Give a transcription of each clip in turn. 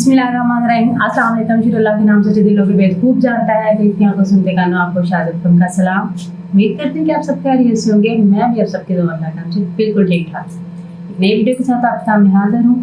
बिस्मिल्लाहिर्रहमानिर्रहीम। अस्सलाम वालेकुम। शुरुल्लाह के नाम से जो दिलों के बेद खूब जानता है, देखतियों को सुनते कानों आपको शाहज़ब का सलाम। उम्मीद करती हूँ कि आप सब खैरियत से होंगे। मैं भी आप सबके दुआ का नाम से बिल्कुल ठीक ठाक। एक नई वीडियो के साथ आपके सामने हाजिर हूँ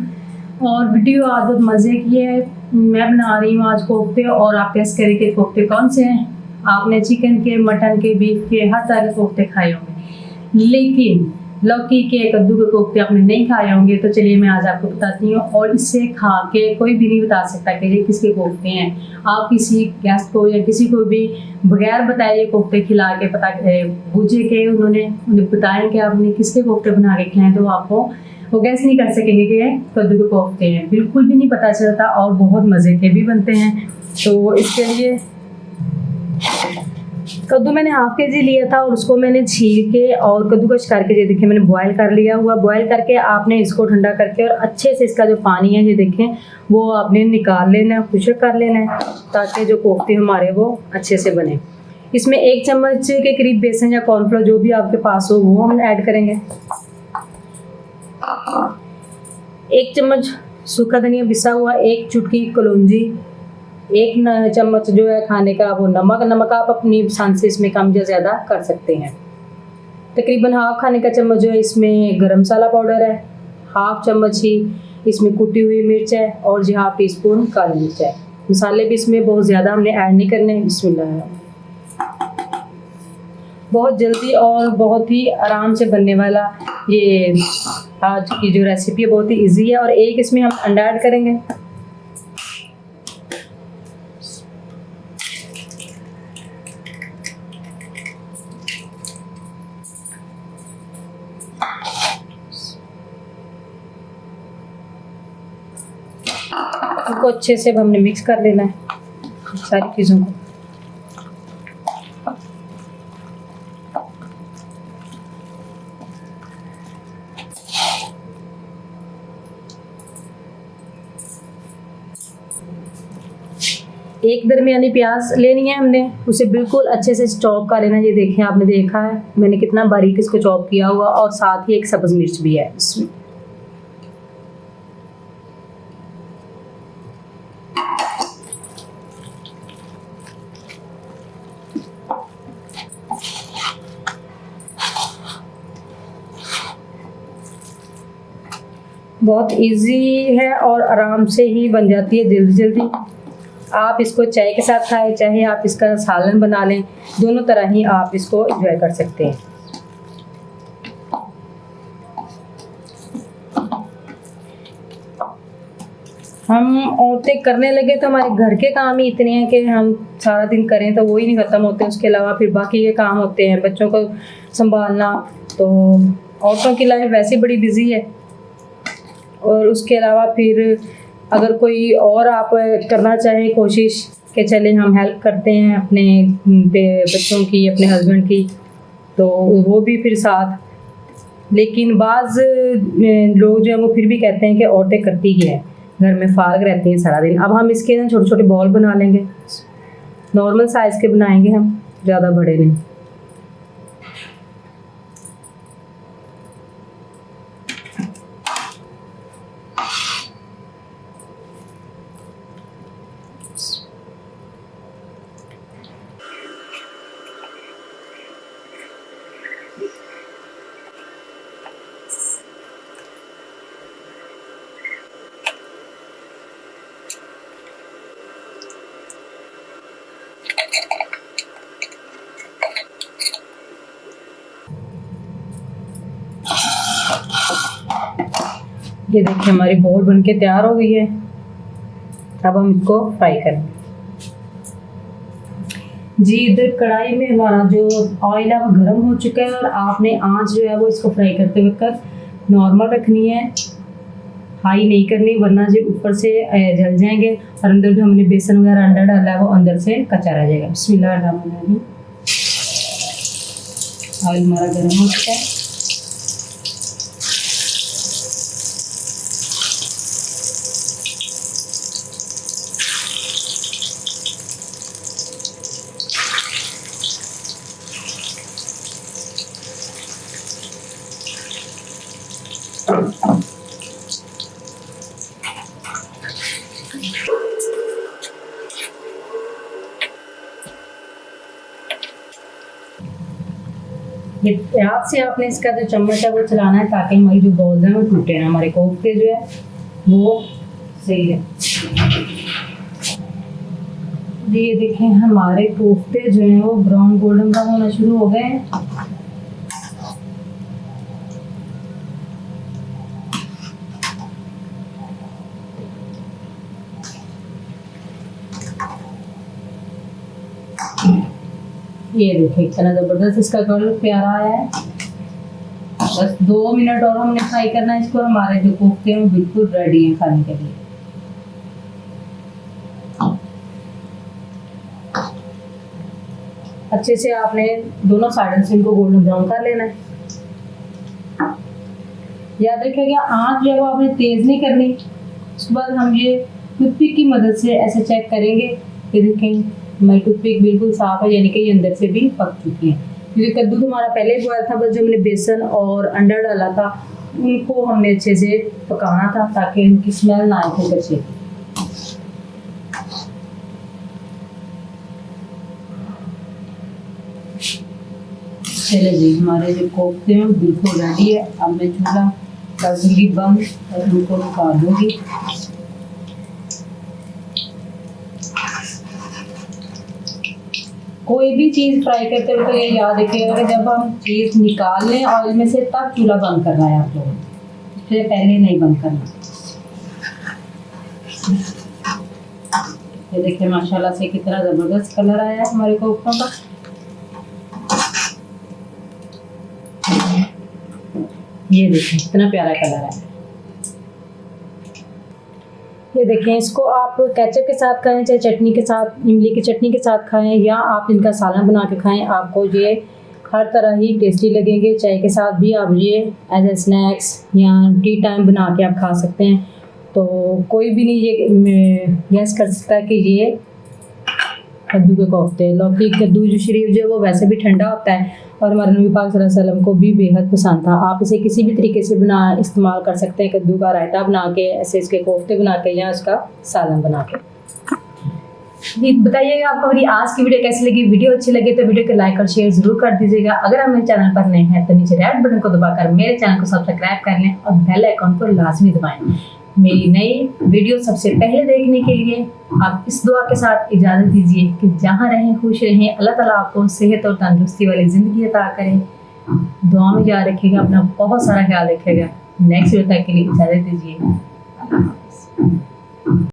और वीडियो आज बहुत मज़े की है। मैं बना रही हूँ आज कोफ्ते और आप टेस्ट करें कि कोफ्ते कौन से हैं। आपने चिकन के, मटन के, बीफ के हर तरह के कोफ्ते खाए होंगे, लेकिन लौकी के, कद्दू के कोफ्ते आपने नहीं खाए होंगे। तो चलिए मैं आज आपको बताती हूँ, और इससे खा के कोई भी नहीं बता सकता कि ये किसके कोफ्ते हैं। आप किसी गेस्ट को या किसी को भी बगैर बताए ये कोफ्ते खिला के पता पूछे के उन्हें बताएं कि आपने किसके कोफ्ते बना के खिलाएं, तो आपको वो गैस नहीं कर सकेंगे कि ये कद्दू के कोफ्ते हैं। बिल्कुल भी नहीं पता चलता और बहुत मज़े के भी बनते हैं। तो इसके लिए कद्दू मैंने हाफ के जी लिया था और उसको मैंने छील के और कद्दूकश करके, ये देखिए मैंने बॉयल कर लिया हुआ। बॉयल करके आपने इसको ठंडा करके और अच्छे से इसका जो पानी है ये देखें वो आपने निकाल लेना है, खुश्क कर लेना है, ताकि जो कोफ्ते हमारे वो अच्छे से बने। इसमें 1 चम्मच के करीब बेसन या कॉर्नफ्लोर जो भी आपके पास हो वो हम ऐड करेंगे। 1 चम्मच सूखा धनिया पिसा हुआ, 1 चुटकी कलौंजी, 1 चम्मच जो है खाने का वो नमक आप अपनी पसंद से इसमें कम या ज़्यादा कर सकते हैं। तकरीबन हाफ खाने का चम्मच जो है इसमें गरम मसाला पाउडर है, हाफ चम्मच ही इसमें कुटी हुई मिर्च है और जी हाफ टीस्पून काली मिर्च है। मसाले भी इसमें बहुत ज़्यादा हमने ऐड नहीं करने। बिस्मिल्लाह। बहुत जल्दी और बहुत ही आराम से बनने वाला ये आज की जो रेसिपी है बहुत ही ईजी है। और एक इसमें हम अंडा ऐड करेंगे। इनको अच्छे से हमने मिक्स कर लेना है सारी चीज़ों को। एक दरमियानी प्याज लेनी है हमने, उसे बिल्कुल अच्छे से चॉप कर लेना। ये देखें, आपने देखा है मैंने कितना बारीक इसको चॉप किया हुआ, और साथ ही 1 सब्ज़ मिर्च भी है इसमें। बहुत इजी है और आराम से ही बन जाती है जल्दी जल्दी। आप इसको चाय के साथ खाएं, चाहे आप इसका सालन बना लें, दोनों तरह ही आप इसको एंजॉय कर सकते हैं। हम औरतें करने लगे तो हमारे घर के काम ही इतने हैं कि हम सारा दिन करें तो वो ही नहीं ख़त्म होते। उसके अलावा फिर बाकी के काम होते हैं, बच्चों को संभालना। तो औरतों की लाइफ वैसे बड़ी बिजी है। और उसके अलावा फिर अगर कोई और आप करना चाहें कोशिश कि चले हम हेल्प करते हैं अपने बच्चों की, अपने हस्बैंड की, तो वो भी फिर साथ। लेकिन बाज़ लोग जो है वो फिर भी कहते हैं कि औरतें करती ही है, घर में फारग रहती हैं सारा दिन। अब हम इसके ना छोटे छोटे बॉल बना लेंगे, नॉर्मल साइज़ के बनाएंगे हम, ज़्यादा बड़े नहीं। ये देखिए हमारी बॉल बनके तैयार हो गई है। अब हम इसको फ्राई करेंगे। जी इधर कढ़ाई में हमारा जो ऑयल है वो गर्म हो चुका है, और आपने आंच जो है वो इसको फ्राई करते वक्त नॉर्मल रखनी है, हाई नहीं करनी, वरना जो ऊपर से जल जाएंगे और अंदर जो हमने बेसन वगैरह अंडा डाला है वो अंदर से कच्चा रह जाएगा। बिस्मिल्लाहिर्रहमानिर्रहीम। ऑयल हमारा गर्म हो चुका है। ये हाथ से आपने इसका जो चम्मच है वो चलाना है ताकि हमारी जो बॉल्स हैं वो टूटे ना, हमारे कोफ्ते जो है वो सही है। ये देखें हमारे कोफ्ते जो हैं वो ब्राउन गोल्डन ब्राउन होना शुरू हो गए हैं। ये देखिए इतना ज़बरदस्त इसका कलर प्यारा आया है। बस 2 मिनट और हमने फ्राई करना है इसको। हमारे जो कोफ्ते हैं बिल्कुल रेडी हैं खाने के लिए। अच्छे से आपने दोनों साइड से इनको गोल्डन ब्राउन कर लेना है। याद रखिएगा आँच जो है वो आपने तेज़ नहीं करनी। उसके बाद हम ये टूथपिक की मदद से ऐसे चेक करेंगे कि देखें हमारी टूथपिक बिल्कुल साफ़ है, यानी कि ये अंदर से भी पक चुकी है। क्योंकि कद्दू तो हमारा पहले बॉयल था, बस जो हमने बेसन और अंडा डाला था उनको हमने अच्छे से पकाना था ताकि उनकी स्मेल ना आए खूब अच्छे। चले जी हमारे जो कोफ्ते हैं बिल्कुल रेडी है। अब मैं चूल्हा कर दूँगी बंद और उनको निकाल दूँगी। कोई भी चीज़ फ्राई करते वक्त तो ये याद रखिएगा कि जब हम चीज़ निकाल लें ऑयल में से तब चूल्हा बंद करना है आप लोगों को, इससे पहले नहीं बंद करना। ये देखिए माशाल्लाह से कितना ज़बरदस्त कलर आया है हमारे कोफ्तों का। ये देखिए कितना प्यारा कलर आया है। ये देखें इसको आप केचप के साथ खाएं, चाहे चटनी के साथ, इमली की चटनी के साथ खाएं, या आप इनका सालन बना के खाएं। आपको ये हर तरह ही टेस्टी लगेंगे। चाय के साथ भी आप ये एज ए स्नैक्स या टी टाइम बना के आप खा सकते हैं। तो कोई भी नहीं ये गैस कर सकता कि ये कद्दू के कोफ्ते। लौकी कद्दू जो शरीफ जो है वो वैसे भी ठंडा होता है और हमारे नबी पाक सल्लल्लाहु अलैहि वसल्लम को भी बेहद पसंद था। आप इसे किसी भी तरीके से इस्तेमाल कर सकते हैं। कद्दू का रायता बना के, ऐसे इसके कोफ्ते बना के, या उसका सालन बना के। जी बताइएगा आपको मेरी आज की वीडियो कैसी लगी। वीडियो अच्छी लगे तो वीडियो को लाइक और शेयर जरूर कर दीजिएगा। अगर आप मेरे चैनल पर नए हैं तो नीचे रेड बटन को दबाकर मेरे चैनल को सब्सक्राइब कर लें और बेल आइकन को लाजमी दबाएं। मेरी नई वीडियो सबसे पहले देखने के लिए आप इस दुआ के साथ इजाज़त दीजिए कि जहाँ रहें खुश रहें, अल्लाह ताला आपको सेहत और तंदुरुस्ती वाली ज़िंदगी अता करें। दुआ में याद रखिएगा, अपना बहुत सारा ख्याल रखिएगा। नेक्स्ट वीडियो तक के लिए इजाज़त दीजिए।